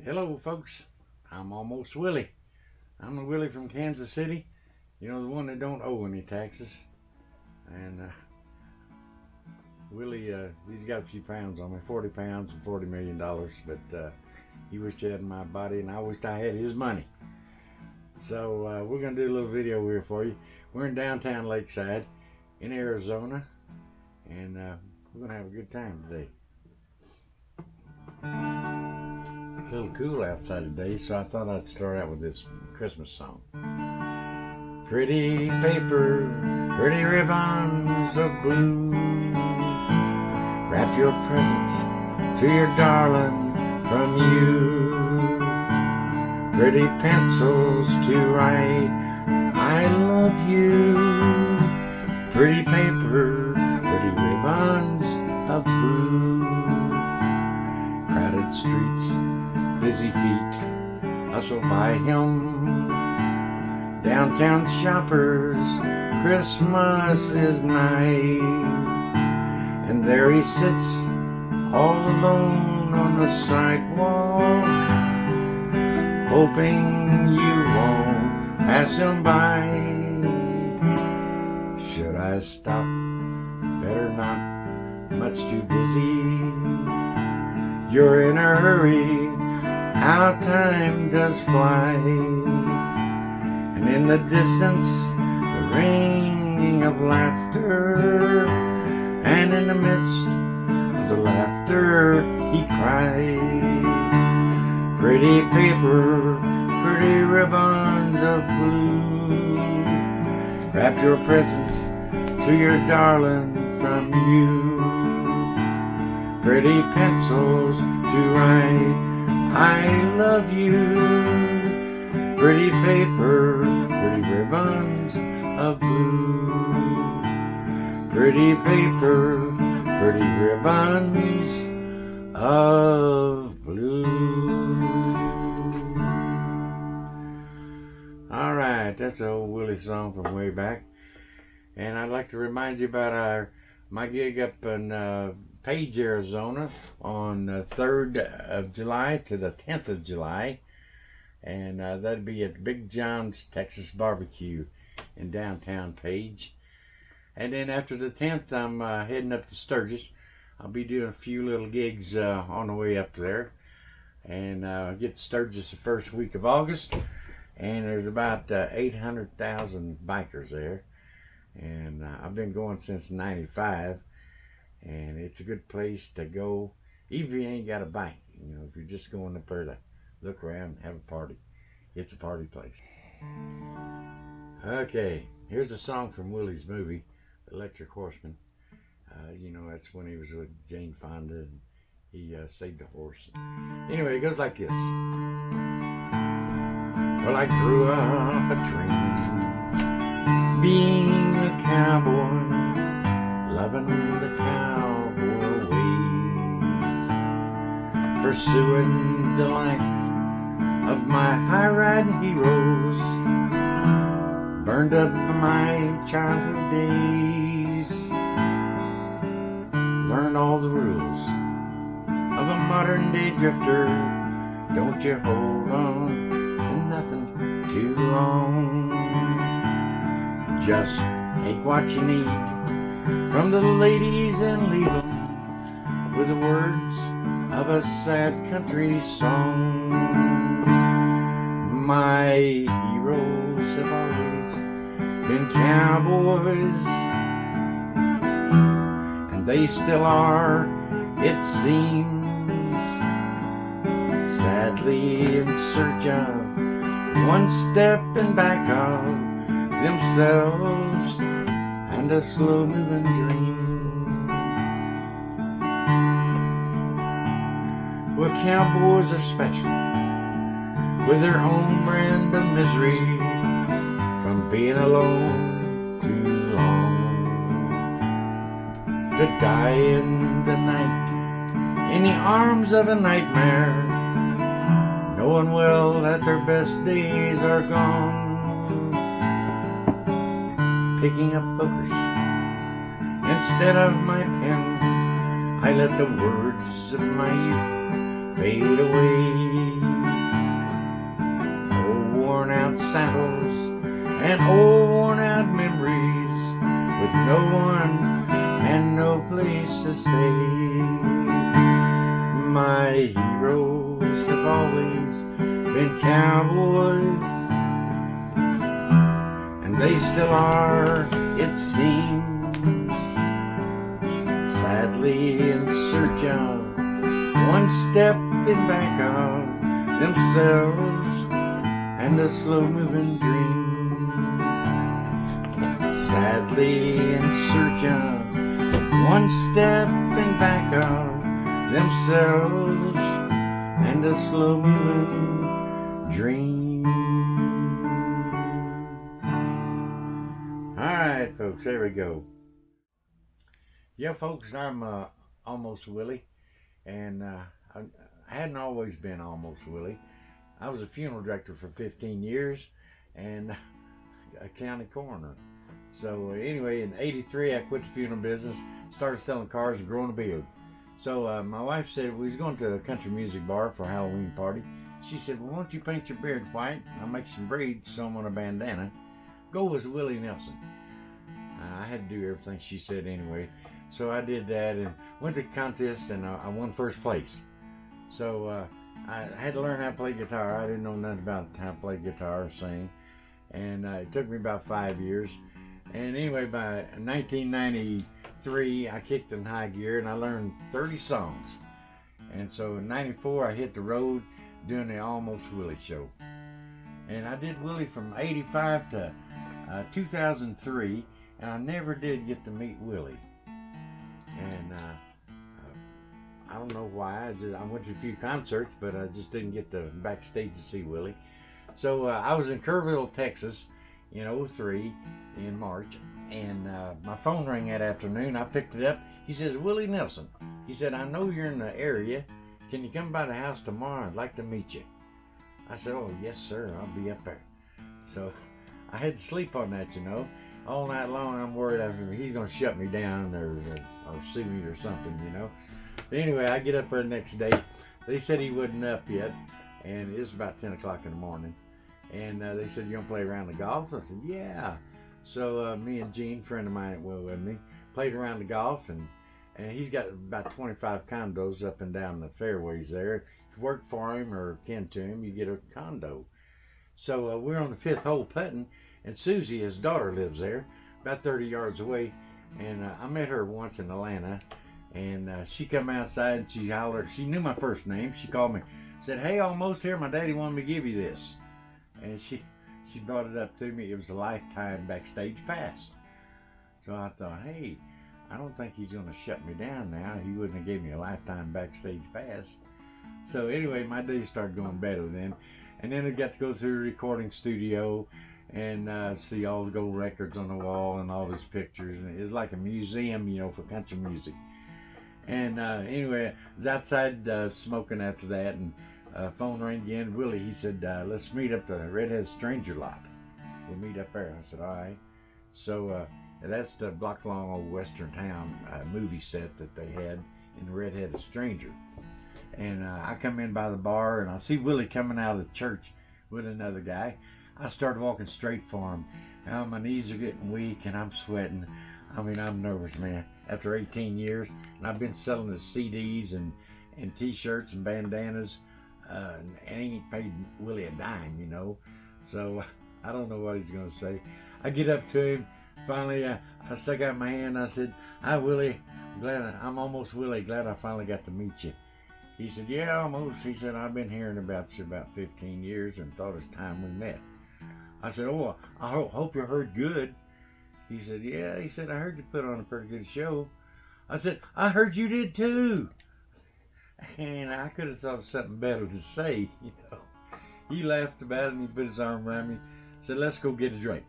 Hello folks, I'm Almost Willie. I'm a Willie from Kansas City. You know, the one that don't owe any taxes. And Willie, he's got a few pounds on me, 40 pounds and $40 million, but he wished he had my body and I wished I had his money. So we're gonna do a little video here for you. We're in downtown Lakeside in Arizona, and we're gonna have a good time today. It's a little cool outside today, so I thought I'd start out with this Christmas song. Pretty paper, pretty ribbons of blue, wrap your presents to your darling from you. Pretty pencils to write I love you. Pretty paper, pretty ribbons of blue. Crowded streets, busy feet hustle by him. Downtown shoppers, Christmas is nigh, and there he sits all alone on the sidewalk, hoping you won't pass him by. Should I stop? Better not, much too busy. You're in a hurry, how time does fly. And in the distance, the ringing of laughter, and in the midst of the laughter, he cries. Pretty paper, pretty ribbons of blue, wrap your presents to your darling from you. Pretty pencils to write I love you. Pretty paper, pretty ribbons of blue. Pretty paper, pretty ribbons of blue. Alright, that's an old Willie song from way back. And I'd like to remind you about my gig up in Page, Arizona on the 3rd of July to the 10th of July. And that'd be at Big John's Texas Barbecue in downtown Page. And then after the 10th, I'm heading up to Sturgis. I'll be doing a few little gigs on the way up there. And I'll get to Sturgis the first week of August. And there's about 800,000 bikers there. And I've been going since '95. And it's a good place to go, even if you ain't got a bike. You know, if you're just going up there to look around and have a party. It's a party place. Okay, here's a song from Willie's movie, Electric Horseman. You know, that's when he was with Jane Fonda and he saved a horse. Anyway, it goes like this. Well, I grew up a dreaming, being a cowboy, loving the cowboy ways, pursuing the life of my high-riding heroes, burned up my childhood days, learned all the rules of a modern-day drifter. Don't you hold on to nothing too long, just take what you need from the ladies and leave them with the words of a sad country song. My heroes have always been cowboys, and they still are, it seems, sadly in search of one step in back of themselves and a slow-moving dream. Well, cowboys are special with their own brand of misery from being alone too long, to die in the night in the arms of a nightmare, knowing well that their best days are gone. Picking up bookers instead of my pen, I let the words of my youth fade away. with no one and no place to stay. My heroes have always been cowboys, and they still are, it seems, sadly in search of one step in back of themselves and a slow-moving dream. Sadly in search of one step in back of themselves and a slow-moving dream. Alright folks, there we go. Yeah folks, I'm Almost Willie, and I hadn't always been Almost Willie. I was a funeral director for 15 years and a county coroner. So anyway, in '83 I quit the funeral business, started selling cars and growing a beard. So my wife said we was going to a country music bar for a Halloween party. She said, well, why don't you paint your beard white? I'll make some braids, sew them on a bandana. Go as Willie Nelson. I had to do everything she said anyway. So I did that and went to the contest, and I won first place. So I had to learn how to play guitar. I didn't know nothing about how to play guitar or sing. And it took me about 5 years. And anyway, by 1993, I kicked in high gear and I learned 30 songs. And so in '94, I hit the road doing the Almost Willie show. And I did Willie from '85 to 2003, and I never did get to meet Willie. And I don't know why. I went to a few concerts, but I just didn't get to backstage to see Willie. So I was in Kerrville, Texas in '03 in March, and my phone rang that afternoon. I picked it up. He says, Willie Nelson. He said, I know you're in the area. Can you come by the house tomorrow? I'd like to meet you. I said, oh, yes, sir. I'll be up there. So I had to sleep on that, all night long. I'm worried he's going to shut me down or sue me or something, But anyway, I get up there the next day. They said he wasn't up yet, and it was about 10 o'clock in the morning. And they said, you want to play around the golf? I said, yeah. So me and Gene, friend of mine that went with me, played around the golf, and he's got about 25 condos up and down the fairways there. If you work for him or kin to him, you get a condo. So we're on the 5th hole putting, and Susie, his daughter, lives there, about 30 yards away. And I met her once in Atlanta, and she come outside and she hollered. She knew my first name. She called me, said, hey, Almost here. My daddy wanted me to give you this. And she brought it up to me. It was a lifetime backstage pass. So I thought, hey, I don't think he's going to shut me down now. He wouldn't have gave me a lifetime backstage pass. So anyway, my days started going better then. And then I got to go through the recording studio and see all the gold records on the wall and all these pictures. And it was like a museum, for country music. And anyway, I was outside smoking after that, and phone rang again. Willie, he said, let's meet up the Redhead Stranger lot. We'll meet up there. I said, all right. So that's the block-long old Western town movie set that they had in the Redhead Stranger. And I come in by the bar, and I see Willie coming out of the church with another guy. I started walking straight for him. Now my knees are getting weak, and I'm sweating. I'm nervous, man. After 18 years, and I've been selling the CDs and T-shirts and bandanas, and I ain't paid Willie a dime, So I don't know what he's going to say. I get up to him. Finally, I stuck out my hand. I said, hi, Willie. I'm Almost Willie. Glad I finally got to meet you. He said, yeah, almost. He said, I've been hearing about you about 15 years and thought it's time we met. I said, oh, I hope you heard good. He said, yeah. He said, I heard you put on a pretty good show. I said, I heard you did too. And I could have thought of something better to say, He laughed about it and he put his arm around me. Said, let's go get a drink.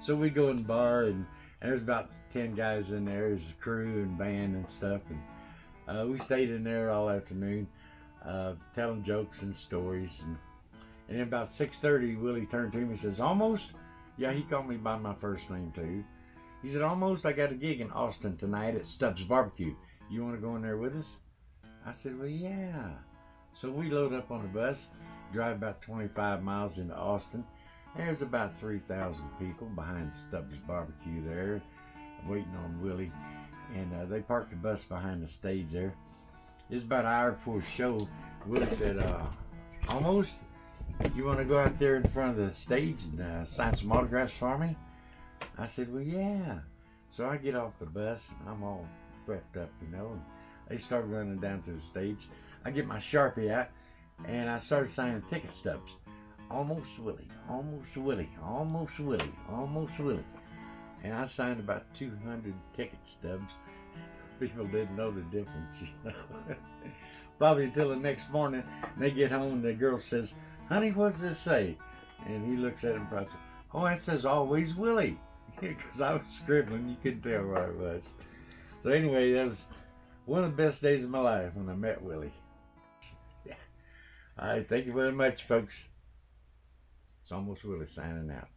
So we go in the bar, and there's about 10 guys in there. There's a crew and band and stuff. And we stayed in there all afternoon, telling jokes and stories. And then about 6:30, Willie turned to me and says, Almost? Yeah, he called me by my first name too. He said, Almost, I got a gig in Austin tonight at Stubbs Barbecue. You want to go in there with us? I said, well, yeah. So we load up on the bus, drive about 25 miles into Austin. There's about 3,000 people behind Stubbs Barbecue there. waiting on Willie, and they parked the bus behind the stage there. It was about an hour before the show. Willie said, "Almost, you want to go out there in front of the stage and sign some autographs for me?" I said, "Well, yeah." So I get off the bus, and I'm all prepped up, you know, and they start running down to the stage. I get my Sharpie out, and I started signing ticket stubs. Almost Willie, almost Willie, almost Willie, almost Willie. And I signed about 200 ticket stubs. People didn't know the difference, you know. Probably until the next morning, they get home and the girl says, "Honey, what does this say?" And he looks at it and probably says, "Oh, that says Always Willie." Because I was scribbling, you couldn't tell what it was. So anyway, that was one of the best days of my life when I met Willie. Yeah. All right, thank you very much, folks. It's Almost Willie signing out.